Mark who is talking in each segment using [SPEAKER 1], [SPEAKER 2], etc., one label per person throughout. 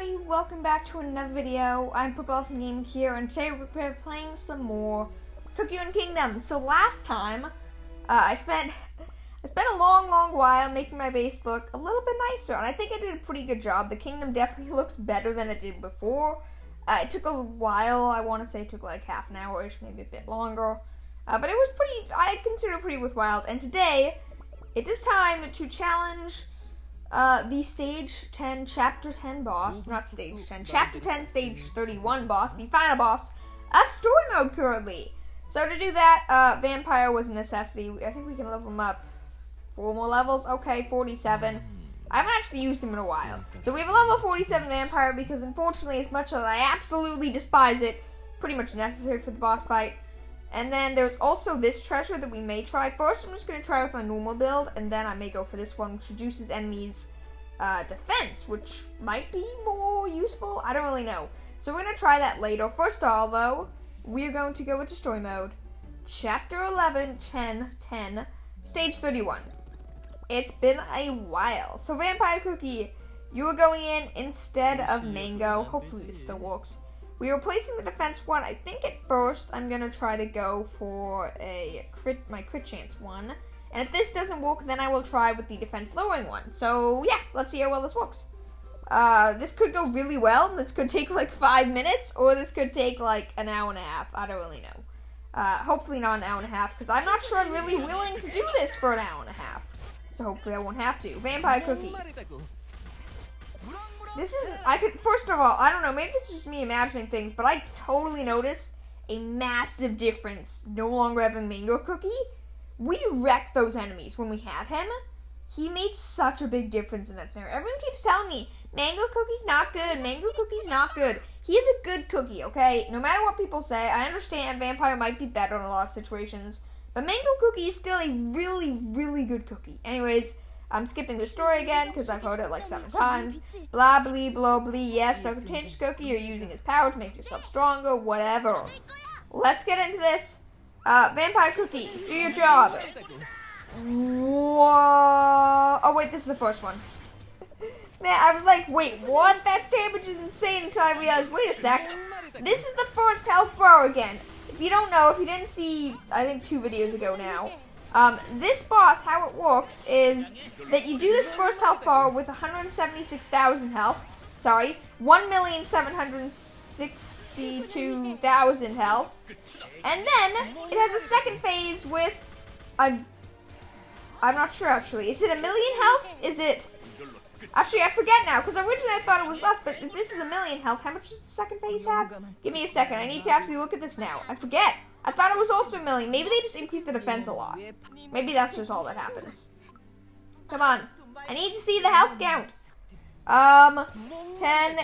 [SPEAKER 1] everybody, welcome back to another video. I'm Purple from Gaming here, and today we're playing some more Cookie and Kingdom. So last time, I spent a long while making my base look a little bit nicer, and I think I did a pretty good job. The kingdom definitely looks better than it did before. It took a while. I want to say it took like half an hour-ish, maybe a bit longer, but it was pretty. I consider it pretty worthwhile. And today, it is time to challenge the Stage 10, Chapter 10 boss, not Stage 10, Chapter 10, Stage 31 boss, the final boss of Story Mode currently. So to do that, Vampire was a necessity. I think we can level him up 4 more levels. Okay, 47. I haven't actually used him in a while. So we have a level 47 Vampire because unfortunately, as much as I absolutely despise it, pretty much necessary for the boss fight. And then there's also this treasure that we may try. First, I'm just going to try with my normal build, and then I may go for this one, which reduces enemies' defense, which might be more useful. I don't really know. So we're going to try that later. First of all, though, we're going to go into story mode. Chapter 11, 10, Stage 31. It's been a while. So Vampire Cookie, you are going in instead of Mango. Hopefully this still works. We are replacing the defense one. I think at first I'm going to try to go for my crit chance one. And if this doesn't work, then I will try with the defense lowering one. So yeah, let's see how well this works. This could go really well. This could take like 5 minutes, or this could take like an hour and a half. I don't really know. Hopefully not an hour and a half, because I'm not sure I'm really willing to do this for an hour and a half. So hopefully I won't have to. Vampire Cookie. This isn't, first of all, I don't know, maybe this is just me imagining things, but I totally notice a massive difference no longer having Mango Cookie. We wrecked those enemies when we had him. He made such a big difference in that scenario. Everyone keeps telling me, Mango Cookie's not good, Mango Cookie's not good. He is a good cookie, okay? No matter what people say, I understand Vampire might be better in a lot of situations, but Mango Cookie is still a really good cookie. Anyways, I'm skipping the story again because I've heard it like 7 times. Blah, blee, blah, blee. Yes, Dr. Tinch Cookie, you're using his power to make yourself stronger, whatever. Let's get into this. Vampire Cookie, do your job. Whoa. Oh, wait, this is the first one. Man, I was like, wait, what? That damage is insane until I realized, wait a sec. This is the first health bar again. If you don't know, if you didn't see, I think 2 videos ago now, this boss, how it works is that you do this first health bar with 176,000 health. Sorry, 1,762,000 health. And then it has a second phase with, I'm not sure actually. Is it 1 million health? Is it, actually I forget now, because originally I thought it was less, but if this is 1 million health, how much does the second phase have? Give me a second, I need to actually look at this now. I forget. I thought it was also 1 million. Maybe they just increased the defense a lot. Maybe that's just all that happens. Come on. I need to see the health count. 10,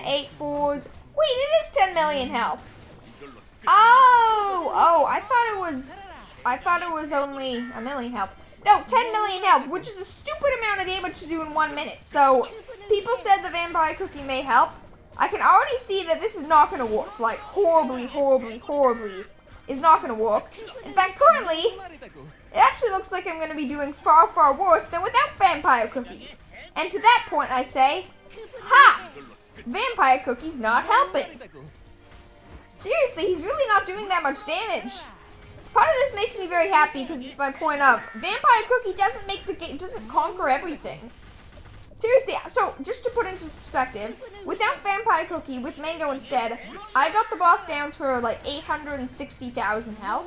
[SPEAKER 1] 8, 4s. Wait, it is 10 million health. Oh, I thought it was only 1 million health. No, 10 million health, which is a stupid amount of damage to do in 1 minute. So, people said the Vampire Cookie may help. I can already see that this is not going to work. Like, horribly is not going to work. In fact, currently, it actually looks like I'm going to be doing far worse than without Vampire Cookie. And to that point, I say, ha! Vampire Cookie's not helping. Seriously, he's really not doing that much damage. Part of this makes me very happy because it's my point of Vampire Cookie doesn't make the game, doesn't conquer everything. Seriously, so just to put into perspective, without Vampire Cookie, with Mango instead, I got the boss down to like 860,000 health.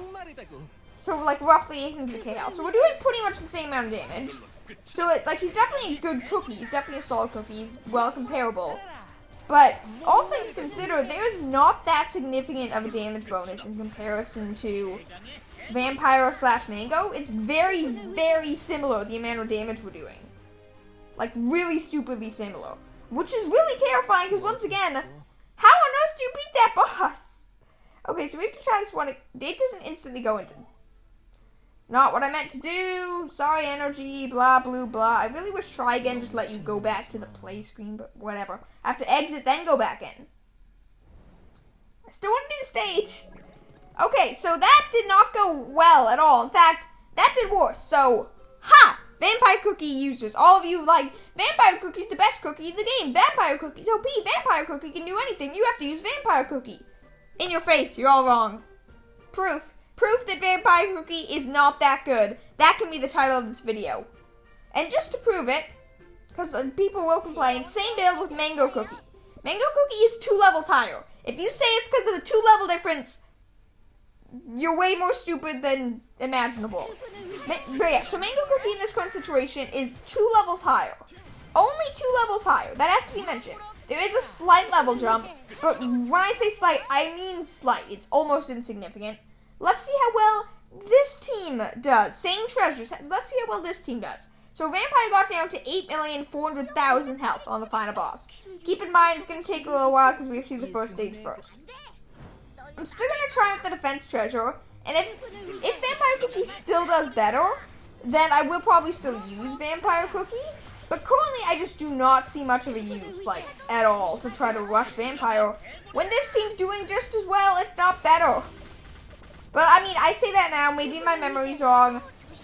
[SPEAKER 1] So like roughly 800k health. So we're doing pretty much the same amount of damage. So he's definitely a good cookie. He's definitely a solid cookie. He's well comparable. But all things considered, there's not that significant of a damage bonus in comparison to Vampire / Mango. It's very similar, the amount of damage we're doing. Like, really stupidly similar. Which is really terrifying, because once again, how on earth do you beat that boss? Okay, so we have to try this one. It doesn't instantly go into. Not what I meant to do. Sorry, energy, blah, blah, blah. I really wish try again just let you go back to the play screen, but whatever. I have to exit, then go back in. I still want to do the stage. Okay, so that did not go well at all. In fact, that did worse. So, ha! Vampire Cookie users, all of you like, Vampire Cookie's the best cookie in the game. Vampire Cookie's OP. Vampire Cookie can do anything. You have to use Vampire Cookie. In your face, you're all wrong. Proof that Vampire Cookie is not that good. That can be the title of this video. And just to prove it, because people will complain, same build with Mango Cookie. Mango Cookie is 2 levels higher. If you say it's because of the 2 level difference, you're way more stupid than imaginable. But yeah, so Mango Cookie in this current situation is 2 levels higher. Only 2 levels higher. That has to be mentioned. There is a slight level jump, but when I say slight, I mean slight. It's almost insignificant. Let's see how well this team does. Same treasures. Let's see how well this team does. So Vampire got down to 8,400,000 health on the final boss. Keep in mind, it's going to take a little while because we have to do the first stage first. I'm still going to try out the defense treasure, and if Vampire Cookie still does better, then I will probably still use Vampire Cookie. But currently, I just do not see much of a use, like, at all, to try to rush Vampire, when this team's doing just as well, if not better. But, I mean, I say that now, maybe my memory's wrong.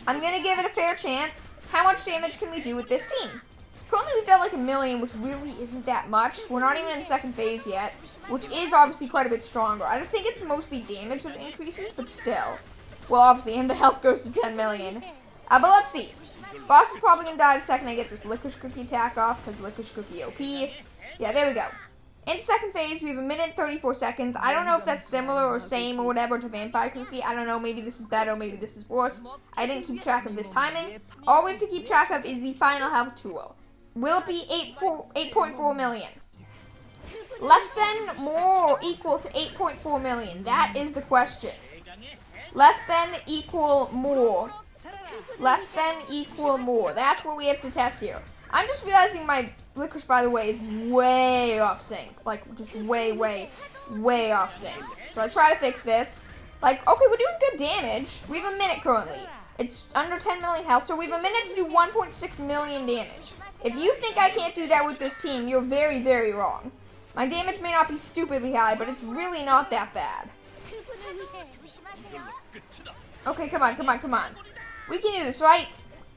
[SPEAKER 1] I'm going to give it a fair chance. How much damage can we do with this team? Currently, we've done like 1 million, which really isn't that much. We're not even in the second phase yet, which is obviously quite a bit stronger. I don't think it's mostly damage that increases, but still. Well, obviously, and the health goes to 10 million. But let's see. Boss is probably going to die the second I get this Licorice Cookie attack off, because Licorice Cookie OP. Yeah, there we go. In second phase, we have 1 minute and 34 seconds. I don't know if that's similar or same or whatever to Vampire Cookie. I don't know, maybe this is better, maybe this is worse. I didn't keep track of this timing. All we have to keep track of is the final health tool. Will it be 8.4 million? Less than, more, or equal to 8.4 million? That is the question. Less than, equal, more. Less than, equal, more. That's what we have to test here. I'm just realizing my licorice, by the way, is way off sync. Like, just way off sync. So I try to fix this. Like, okay, we're doing good damage. We have 1 minute currently. It's under 10 million health, so we have 1 minute to do 1.6 million damage. If you think I can't do that with this team, you're very, very wrong. My damage may not be stupidly high, but it's really not that bad. Okay, come on. We can do this, right?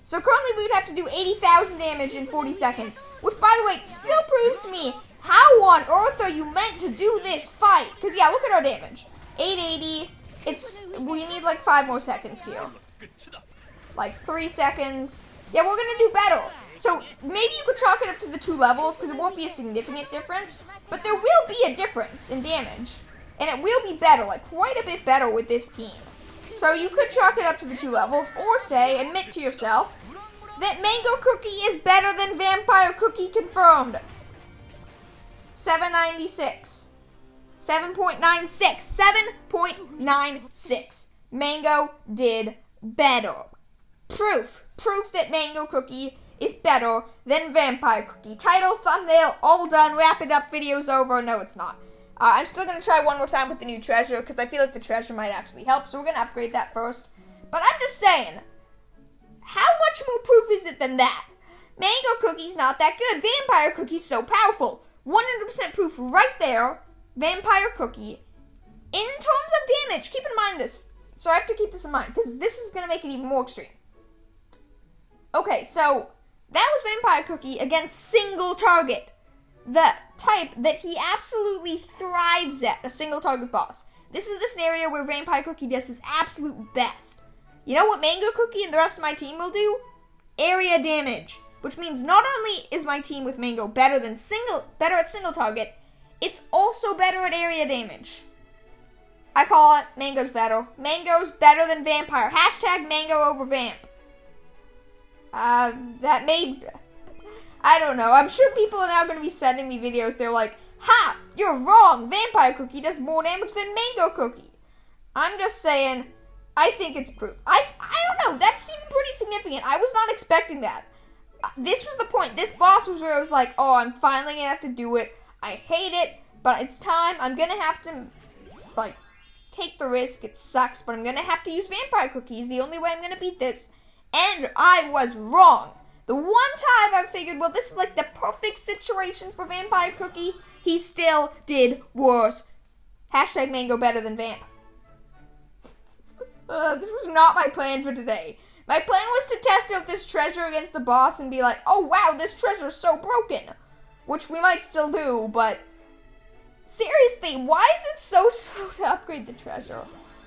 [SPEAKER 1] So currently we would have to do 80,000 damage in 40 seconds, which, by the way, still proves to me how on earth are you meant to do this fight? Because, yeah, look at our damage. 880. We need like 5 more seconds here. Like 3 seconds. Yeah, we're going to do better. So maybe you could chalk it up to the 2 levels because it won't be a significant difference, but there will be a difference in damage. And it will be better, like quite a bit better with this team. So you could chalk it up to the 2 levels, or say, admit to yourself, that Mango Cookie is better than Vampire Cookie confirmed. 796. 7.96. 7.96. Mango did better. Proof that Mango Cookie is better than Vampire Cookie. Title, thumbnail, all done. Wrap it up, video's over. No, it's not. I'm still going to try one more time with the new treasure, because I feel like the treasure might actually help, so we're going to upgrade that first. But I'm just saying, how much more proof is it than that? Mango Cookie's not that good. Vampire Cookie's so powerful. 100% proof right there. Vampire Cookie. In terms of damage, keep in mind this. So I have to keep this in mind, because this is going to make it even more extreme. Okay, so that was Vampire Cookie against single target. The type that he absolutely thrives at, a single target boss. This is the scenario where Vampire Cookie does his absolute best. You know what Mango Cookie and the rest of my team will do? Area damage. Which means not only is my team with Mango better at single target, it's also better at area damage. I call it Mango's better. Mango's better than Vampire. Hashtag Mango over Vamp. That may... I don't know. I'm sure people are now going to be sending me videos. They're like, ha! You're wrong! Vampire Cookie does more damage than Mango Cookie. I'm just saying, I think it's proof. I don't know. That seemed pretty significant. I was not expecting that. This was the point. This boss was where I was like, oh, I'm finally going to have to do it. I hate it, but it's time. I'm going to have to, like, take the risk. It sucks, but I'm going to have to use Vampire Cookie. It's the only way I'm going to beat this. And I was wrong. The one time I figured, well, this is like the perfect situation for Vampire Cookie, he still did worse. Hashtag Mango better than Vamp. This was not my plan for today. My plan was to test out this treasure against the boss and be like, oh wow, this treasure is so broken. Which we might still do, but seriously, why is it so slow to upgrade the treasure?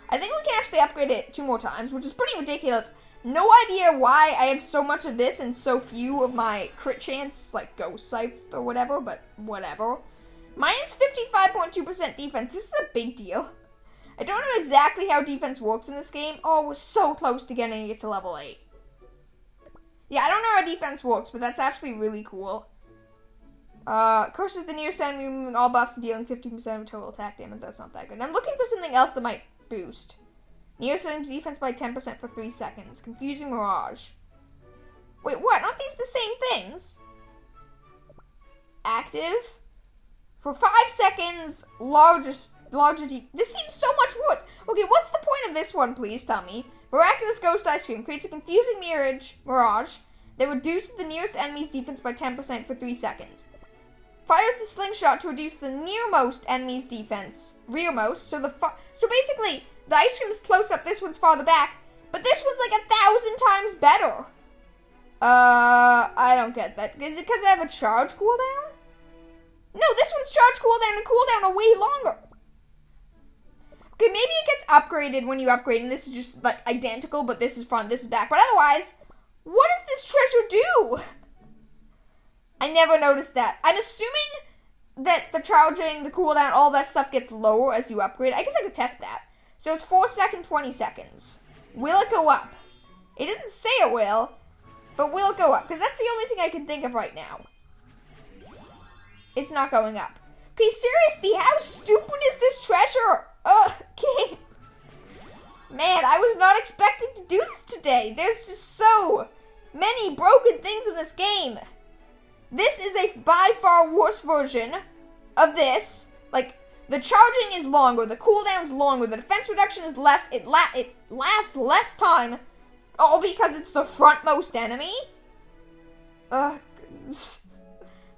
[SPEAKER 1] I think we can actually upgrade it 2 more times, which is pretty ridiculous. No idea why I have so much of this and so few of my crit chance, like Ghost Scythe or whatever, but whatever. Mine is 55.2% defense. This is a big deal. I don't know exactly how defense works in this game. Oh, we're so close to getting it to level 8. Yeah, I don't know how defense works, but that's actually really cool. Curses the nearest enemy, removing all buffs and dealing 50% of total attack damage. That's not that good. I'm looking for something else that might boost. Nearest enemy's defense by 10% for 3 seconds. Confusing Mirage. Wait, what? Aren't these the same things? Active. For 5 seconds, larger this seems so much worse. Okay, what's the point of this one, please tell me? Miraculous Ghost Ice Cream creates a confusing mirage that reduces the nearest enemy's defense by 10% for 3 seconds. Fires the slingshot to reduce the nearmost enemy's defense. Rearmost, so basically, the ice cream's close up, this one's farther back, but this one's like 1,000 times better. I don't get that. Is it because I have a charge cooldown? No, this one's charge cooldown and cooldown are way longer. Okay, maybe it gets upgraded when you upgrade, and this is just, like, identical, but this is front, this is back. But otherwise, what does this treasure do? I never noticed that. I'm assuming that the charging, the cooldown, all that stuff gets lower as you upgrade. I guess I could test that. So it's 4 seconds, 20 seconds. Will it go up? It doesn't say it will, but will it go up? Because that's the only thing I can think of right now. It's not going up. Okay, seriously, how stupid is this treasure? Ugh, King. Man, I was not expecting to do this today. There's just so many broken things in this game. This is a by far worse version of this. Like, the charging is longer, the cooldown's longer, the defense reduction is less, it lasts less time, all because it's the frontmost enemy. Ugh.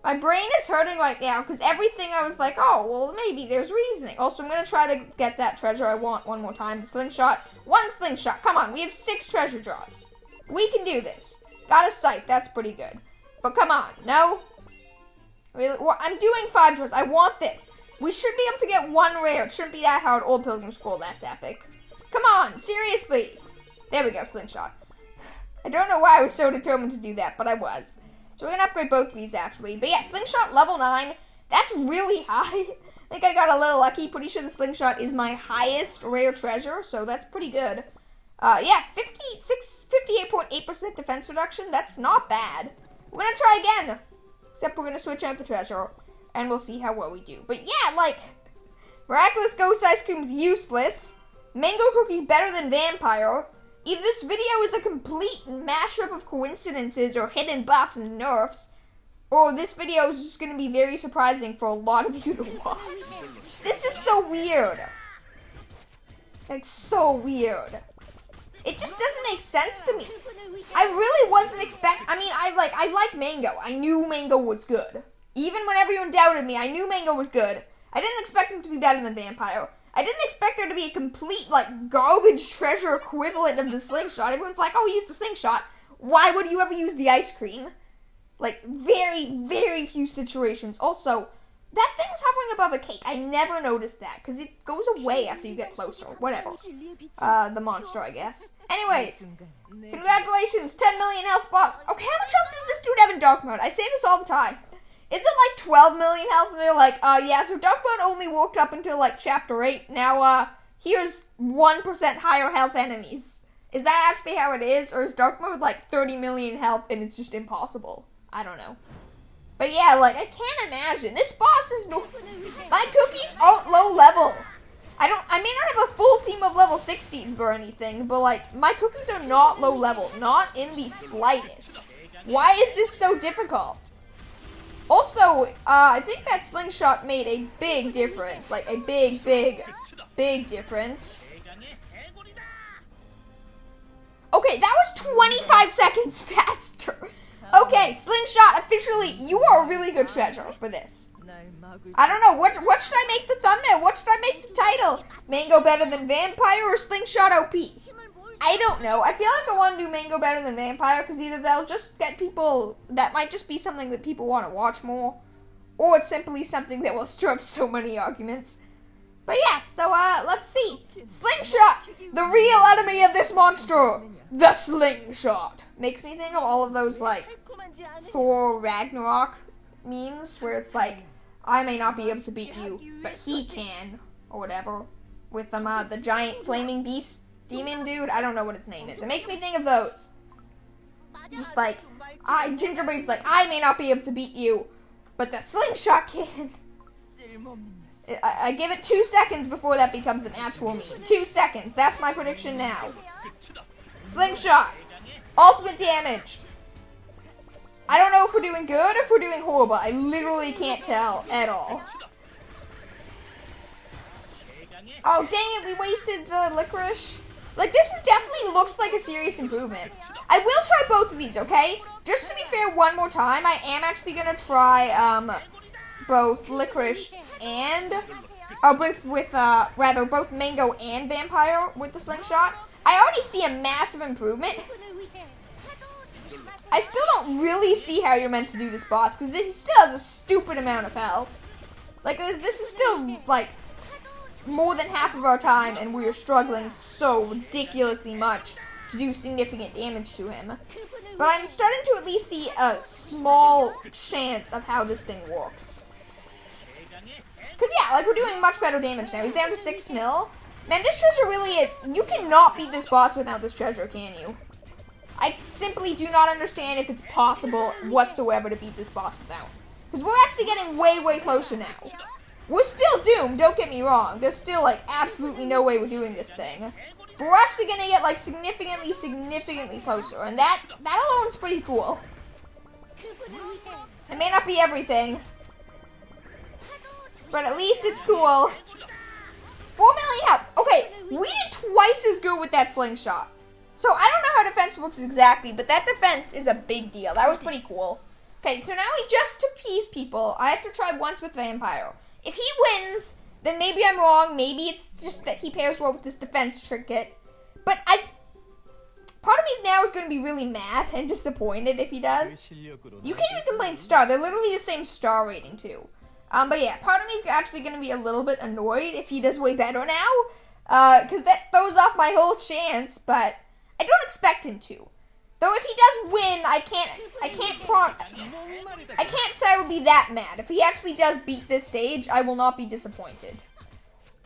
[SPEAKER 1] My brain is hurting right now, because everything I was like, oh, well, maybe there's reasoning. Also, I'm going to try to get that treasure I want one more time. The slingshot. 1 slingshot. Come on, we have 6 treasure draws. We can do this. Got a sight. That's pretty good. But come on. No? Really? I'm doing 5 draws. I want this. We should be able to get 1 rare. It shouldn't be that hard. Old Pilgrim Scroll. That's epic. Come on. Seriously. There we go. Slingshot. I don't know why I was so determined to do that, but I was. So we're going to upgrade both of these, actually. But yeah, Slingshot level 9. That's really high. I think I got a little lucky. Pretty sure the Slingshot is my highest rare treasure, so that's pretty good. Yeah, 58.8% defense reduction. That's not bad. We're going to try again. Except we're going to switch out the treasure, and we'll see how well we do. But yeah, like, Miraculous Ghost Ice Cream's useless. Mango Cookie's better than Vampire. Either this video is a complete mashup of coincidences or hidden buffs and nerfs, or this video is just going to be very surprising for a lot of you to watch. This is so weird. Like, so weird. It just doesn't make sense to me. I really wasn't I like Mango. I knew Mango was good. Even when everyone doubted me, I knew Mango was good. I didn't expect him to be better than Vampire. I didn't expect there to be a complete, like, garbage treasure equivalent of the slingshot. Everyone's like, oh, use the slingshot. Why would you ever use the ice cream? Like, very, very few situations. Also, that thing's hovering above a cake. I never noticed that, because it goes away after you get closer. Whatever. The monster, I guess. Anyways, congratulations, 10 million health boss. Okay, how much health does this dude have in dark mode? I say this all the time. Is it like 12 million health? And they're like, yeah, so dark mode only worked up until like chapter 8. Now, here's 1% higher health enemies. Is that actually how it is? Or is dark mode like 30 million health and it's just impossible? I don't know. But yeah, like, I can't imagine. This boss is no... My cookies aren't low level. I may not have a full team of level 60s or anything, but like, my cookies are not low level. Not in the slightest. Why is this so difficult? Also, I think that slingshot made a big difference. Like, a big, big, big difference. Okay, that was 25 seconds faster. Okay, slingshot, officially, you are a really good treasure for this. I don't know, what should I make the thumbnail? What should I make the title? Mango better than Vampire or Slingshot OP? I don't know. I feel like I want to do Mango better than Vampire because either they'll just get people, that might just be something that people want to watch more, or it's simply something that will stir up so many arguments. But yeah, so let's see. Slingshot, the real enemy of this monster, the slingshot. Makes me think of all of those like Thor Ragnarok memes where it's like, I may not be able to beat you, but he can, or whatever. With the giant flaming beast demon dude. I don't know what his name is. It makes me think of those. Just like, Gingerbrave's like, I may not be able to beat you, but the slingshot can. I give it 2 seconds before that becomes an actual meme. 2 seconds. That's my prediction now. Slingshot. Ultimate damage. I don't know if we're doing good or if we're doing horrible. I literally can't tell at all. Oh, dang it. We wasted the licorice. Like, this is definitely looks like a serious improvement. I will try both of these, okay? Just to be fair, one more time, I am actually going to try, both licorice and, both mango and vampire with the slingshot. I already see a massive improvement. I still don't really see how you're meant to do this boss, because he still has a stupid amount of health. Like, this is still, like, more than half of our time, and we are struggling so ridiculously much to do significant damage to him. But I'm starting to at least see a small chance of how this thing works. Because, yeah, like, we're doing much better damage now. He's down to 6 mil. Man, this treasure really is... You cannot beat this boss without this treasure, can you? I simply do not understand if it's possible whatsoever to beat this boss without. Because we're actually getting way, way closer now. We're still doomed, don't get me wrong. There's still, like, absolutely no way we're doing this thing. But we're actually going to get, like, significantly closer. And that alone's pretty cool. It may not be everything, but at least it's cool. 4 million health. Okay, we did twice as good with that slingshot. So I don't know how defense works exactly, but that defense is a big deal. That was pretty cool. Okay, so now just to appease people, I have to try once with Vampire. If he wins, then maybe I'm wrong. Maybe it's just that he pairs well with this defense trinket. But part of me now is going to be really mad and disappointed if he does. You can't even complain star. They're literally the same star rating too. But yeah, part of me is actually going to be a little bit annoyed if he does way better now. Because that throws off my whole chance, but I don't expect him to. Though if he does win, I can't say I would be that mad. If he actually does beat this stage, I will not be disappointed.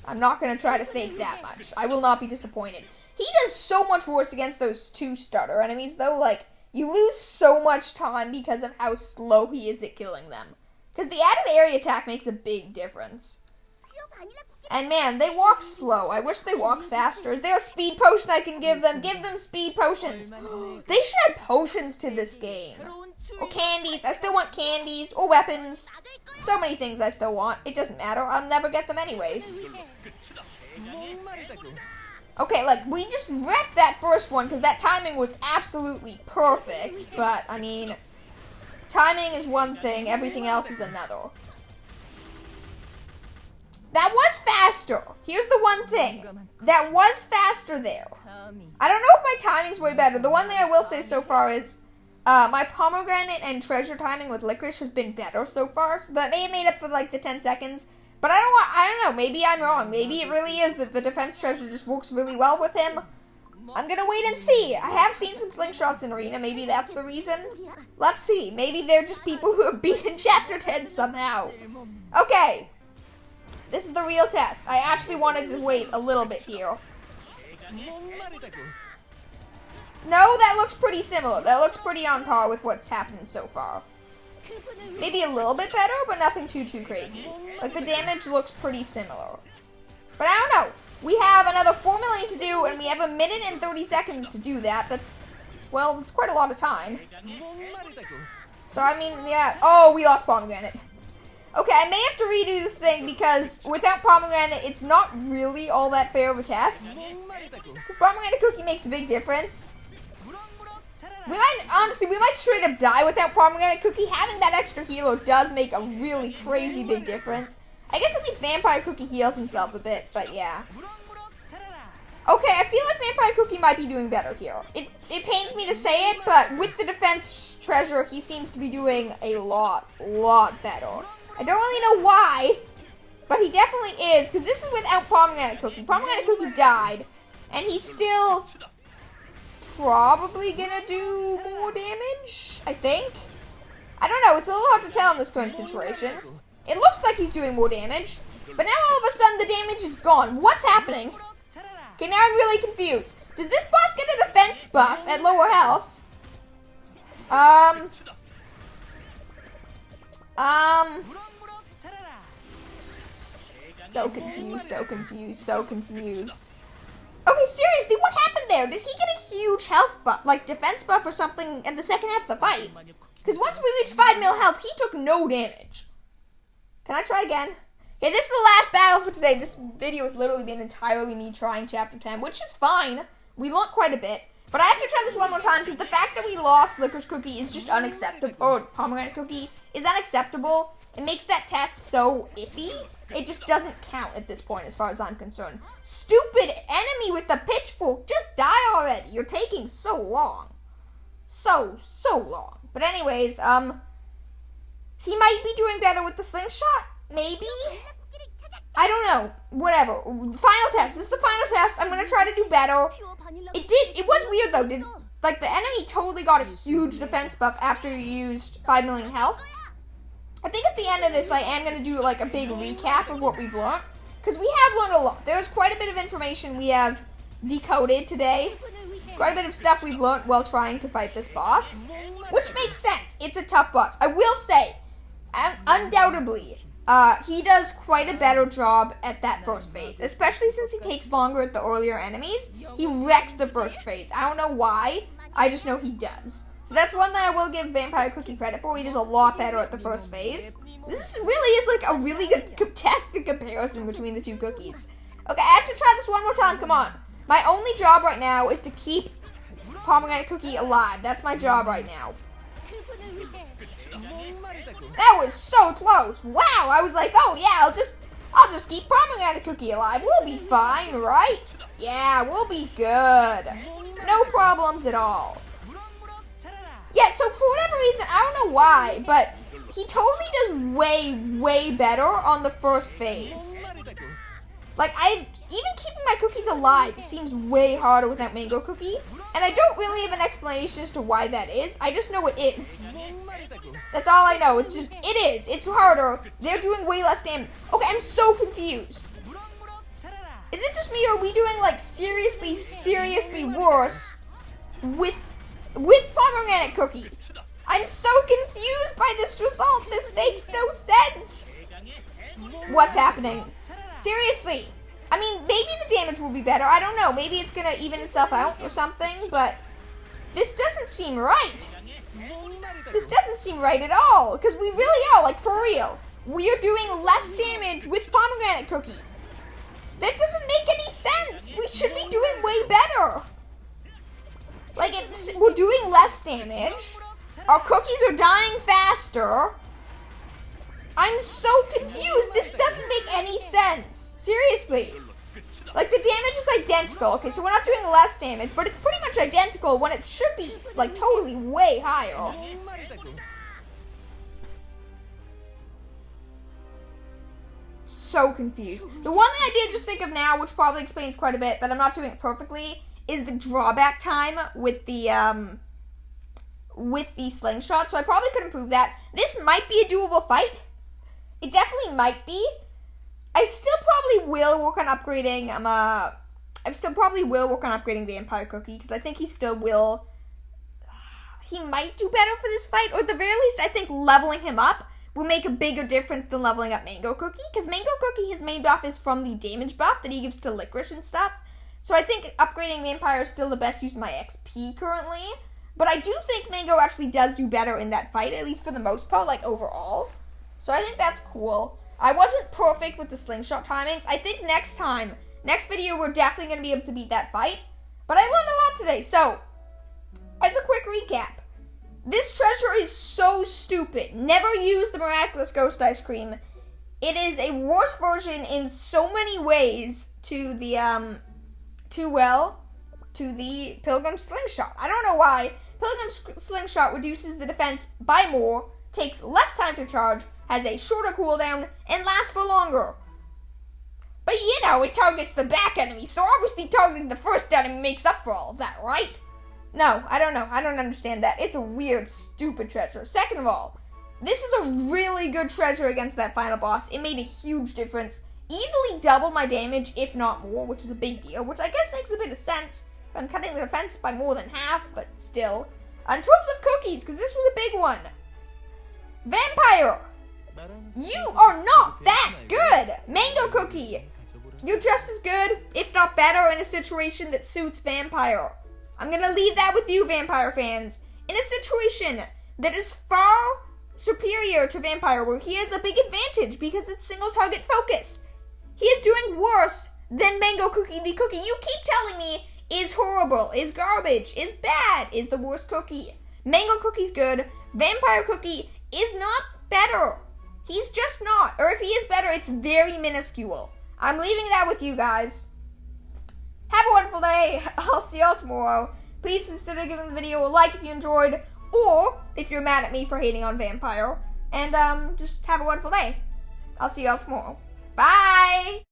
[SPEAKER 1] I'm not going to try to fake that much. I will not be disappointed. He does so much worse against those 2 starter enemies, though. Like, you lose so much time because of how slow he is at killing them. Because the added area attack makes a big difference. And man, they walk slow. I wish they walked faster. Is there a speed potion I can give them? Give them speed potions. They should add potions to this game. Or candies. I still want candies. Or weapons. So many things I still want. It doesn't matter. I'll never get them anyways. Okay, like, we just wrecked that first one because that timing was absolutely perfect. But, I mean, timing is one thing. Everything else is another. That was faster. Here's the one thing. That was faster there. I don't know if my timing's way better. The one thing I will say so far is my pomegranate and treasure timing with licorice has been better so far. So that may have made up for like the 10 seconds. But I don't know. Maybe I'm wrong. Maybe it really is that the defense treasure just works really well with him. I'm gonna wait and see. I have seen some slingshots in Arena. Maybe that's the reason. Let's see. Maybe they're just people who have beaten Chapter 10 somehow. Okay. This is the real test. I actually wanted to wait a little bit here. No, that looks pretty similar. That looks pretty on par with what's happened so far. Maybe a little bit better, but nothing too crazy. Like, the damage looks pretty similar. But I don't know. We have another 4 million to do, and we have 1 minute and 30 seconds to do that. That's, well, it's quite a lot of time. So, I mean, yeah. Oh, we lost pomegranate. Okay, I may have to redo this thing because without pomegranate, it's not really all that fair of a test. Because pomegranate cookie makes a big difference. Honestly, we might straight up die without pomegranate cookie. Having that extra healer does make a really crazy big difference. I guess at least vampire cookie heals himself a bit, but yeah. Okay, I feel like Vampire Cookie might be doing better here. It pains me to say it, but with the defense treasure, he seems to be doing a lot better. I don't really know why, but he definitely is, because this is without Pomegranate Cookie. Pomegranate Cookie died, and he's still probably gonna do more damage, I think. I don't know, it's a little hard to tell in this current situation. It looks like he's doing more damage, but now all of a sudden the damage is gone. What's happening? Okay, now I'm really confused. Does this boss get a defense buff at lower health? So confused. Okay, seriously, what happened there? Did he get a huge health buff, like defense buff or something in the second half of the fight? Because once we reached 5 mil health, he took no damage. Can I try again? Okay, this is the last battle for today. This video has literally been entirely me trying Chapter 10, which is fine. We learned quite a bit. But I have to try this one more time because the fact that we lost Licorice Cookie is just unacceptable. Or Pomegranate Cookie is unacceptable. It makes that test so iffy. It just doesn't count at this point as far as I'm concerned. Stupid enemy with the pitchfork. Just die already. You're taking so long. So long. But anyways, he might be doing better with the slingshot. Maybe? I don't know. Whatever. Final test. This is the final test. I'm gonna try to do better. It was weird though. Like the enemy totally got a huge defense buff after you used 5 million health. I think at the end of this I am gonna do like a big recap of what we've learned. Because we have learned a lot. There's quite a bit of information we have decoded today. Quite a bit of stuff we've learned while trying to fight this boss. Which makes sense. It's a tough boss. I will say, undoubtedly, he does quite a better job at that first phase, especially since he takes longer at the earlier enemies. He wrecks the first phase. I don't know why, I just know he does. So that's one that I will give Vampire Cookie credit for. He does a lot better at the first phase. This really is like a really good contested comparison between the two cookies. Okay, I have to try this one more time, come on. My only job right now is to keep Pomegranate Cookie alive. That's my job right now. That was so close. Wow, I was like, oh yeah, I'll just keep Pomegranate Cookie alive. We'll be fine, right? Yeah, we'll be good. No problems at all. Yeah, so for whatever reason, I don't know why, but he totally does way better on the first phase. Like, even keeping my cookies alive seems way harder without Mango Cookie, and I don't really have an explanation as to why that is. I just know it is. That's all I know. It's just, it is. It's harder. They're doing way less damage. Okay, I'm so confused. Is it just me, or are we doing, like, seriously worse with Pomegranate Cookie? I'm so confused by this result. This makes no sense. What's happening? Seriously. I mean, maybe the damage will be better. I don't know. Maybe it's going to even itself out or something, but this doesn't seem right. This doesn't seem right at all, because we really are, like, for real. We are doing less damage with Pomegranate Cookie. That doesn't make any sense. We should be doing way better. Like, we're doing less damage. Our cookies are dying faster. I'm so confused. This doesn't make any sense. Seriously. Like, the damage is identical. Okay, so we're not doing less damage, but it's pretty much identical when it should be, like, totally way higher. So confused. The one thing I did just think of now, which probably explains quite a bit, but I'm not doing it perfectly, is the drawback time with the slingshot. So I probably could improve that. This might be a doable fight. It definitely might be. I still probably will work on upgrading. Vampire Cookie, because I think he still will. He might do better for this fight, or at the very least, I think leveling him up will make a bigger difference than leveling up Mango Cookie, because Mango Cookie, his main buff is from the damage buff that he gives to Liquorice and stuff. So I think upgrading Vampire is still the best use of my XP currently. But I do think Mango actually does do better in that fight, at least for the most part, like overall. So I think that's cool. I wasn't perfect with the slingshot timings. I think next video, we're definitely going to be able to beat that fight. But I learned a lot today. So, as a quick recap, this treasure is so stupid. Never use the miraculous ghost ice cream. It is a worse version in so many ways to too well to the Pilgrim Slingshot. I don't know why. Pilgrim Slingshot reduces the defense by more, takes less time to charge, has a shorter cooldown, and lasts for longer. But you know, it targets the back enemy, so obviously targeting the first enemy makes up for all of that, right? No, I don't know. I don't understand that. It's a weird, stupid treasure. Second of all, this is a really good treasure against that final boss. It made a huge difference. Easily double my damage, if not more, which is a big deal, which I guess makes a bit of sense if I'm cutting the defense by more than half, but still. In terms of cookies, because this was a big one. Vampire! You are not that good! Mango cookie! You're just as good, if not better, in a situation that suits Vampire. I'm gonna leave that with you, Vampire fans. In a situation that is far superior to Vampire, where he has a big advantage because it's single target focus. He is doing worse than Mango Cookie, the cookie you keep telling me is horrible, is garbage, is bad, is the worst cookie. Mango Cookie's good. Vampire Cookie is not better. He's just not. Or if he is better, it's very minuscule. I'm leaving that with you guys. Have a wonderful day. I'll see y'all tomorrow. Please consider giving the video a like if you enjoyed, or if you're mad at me for hating on Vampire. And just have a wonderful day. I'll see y'all tomorrow. Bye!